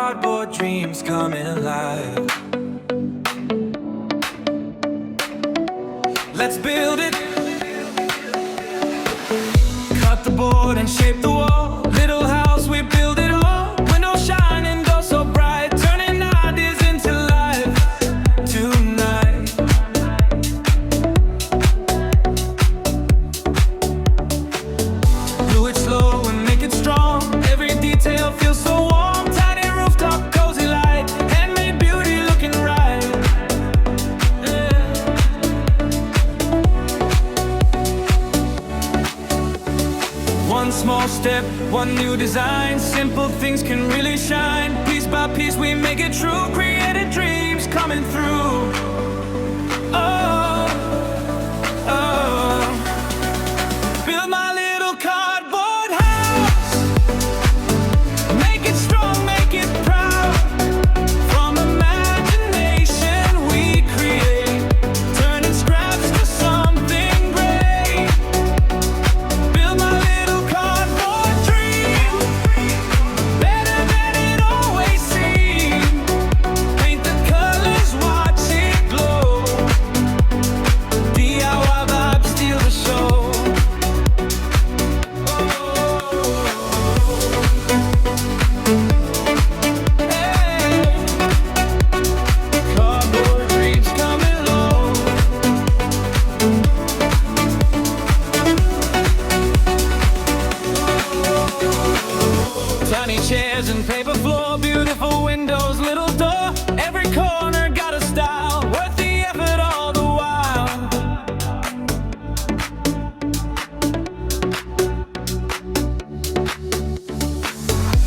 Cardboard dreams coming alive. Let's build it. Cut the board and shape the wall. Little house, we build it all. Windows shining, door so bright, turning ideas into life tonight. Do it slow and make it strong. Every detail feels so warm. Tiny rooftop, cozy light, handmade beauty looking right. Yeah. One small step, one new design. Simple things can really shine. Piece by piece we make it true. Created dreams coming through. Oh, oh. Build my little cardboard house. Make it strong, make it proud. From imagination we create, turning scraps to something great. Build my little cardboard dream, better than it always seemed. Paint the colors, watch it glow. DIY vibes steal the show. Cardboard dreams coming low. Tiny chairs and paper floor, beautiful windows, little door. Every corner got a style, worth the effort all the while.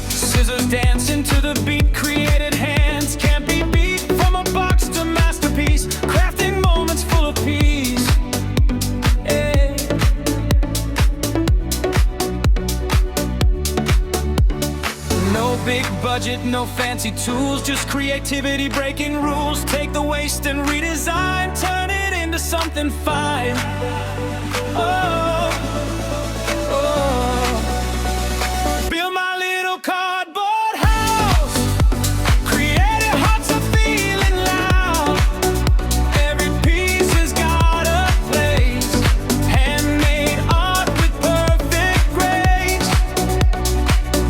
Scissors dancing to the beat, created hands can't be beat. From a box to masterpiece, crafting moments full of peace. Yeah. No big budget, no fancy tools, just creativity breaking rules. Take the waste and redesign, turn it into something fine. Oh, oh. Build my little cardboard house. Creative hearts are feeling loud. Every piece has got a place. Handmade art with perfect grace.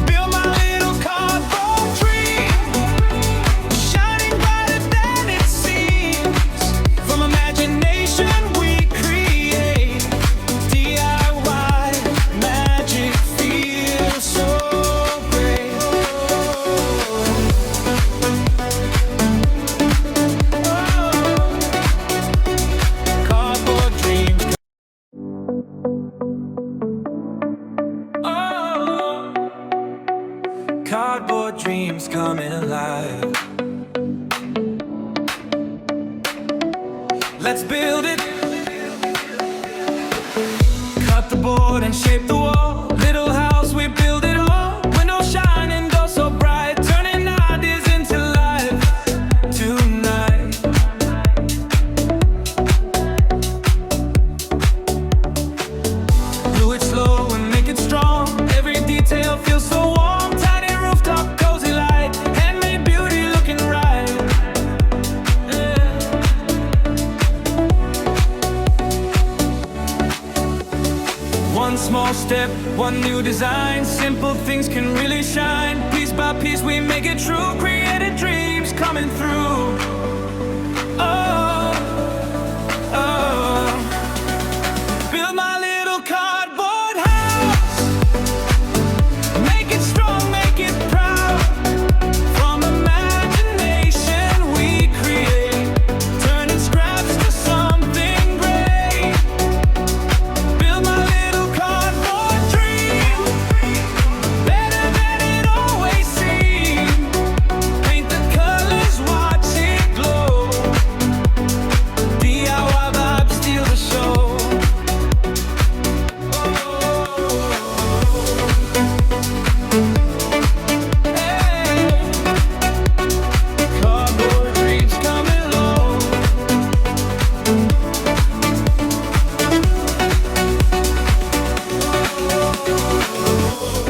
Build my little cardboard dream, shining brighter than it seems. From imagination we create, DIY magic feels so great. Cardboard dreams. Oh, cardboard dreams coming alive. Let's build it. Cut the board and shape the wall. Little house, we build it all. Windows shining, door so bright, turning ideas into life tonight. Do it slow and make it strong. Every detail feels so warm. Tiny rooftop, cozy light, handmade beauty looking right. Yeah. One small step, one new design. Simple things can really shine. Piece by piece we make it true. Created dreams coming through. Oh, oh. Build my little cardboard house. Make it strong, make it proud. From imagination we create, turning scraps to something great. Build my little cardboard dream, better than it always seemed. Paint the colors, watch it glow. DIY vibes steal the show. Cardboard dreams coming low.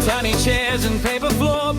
Tiny chairs and paper floor,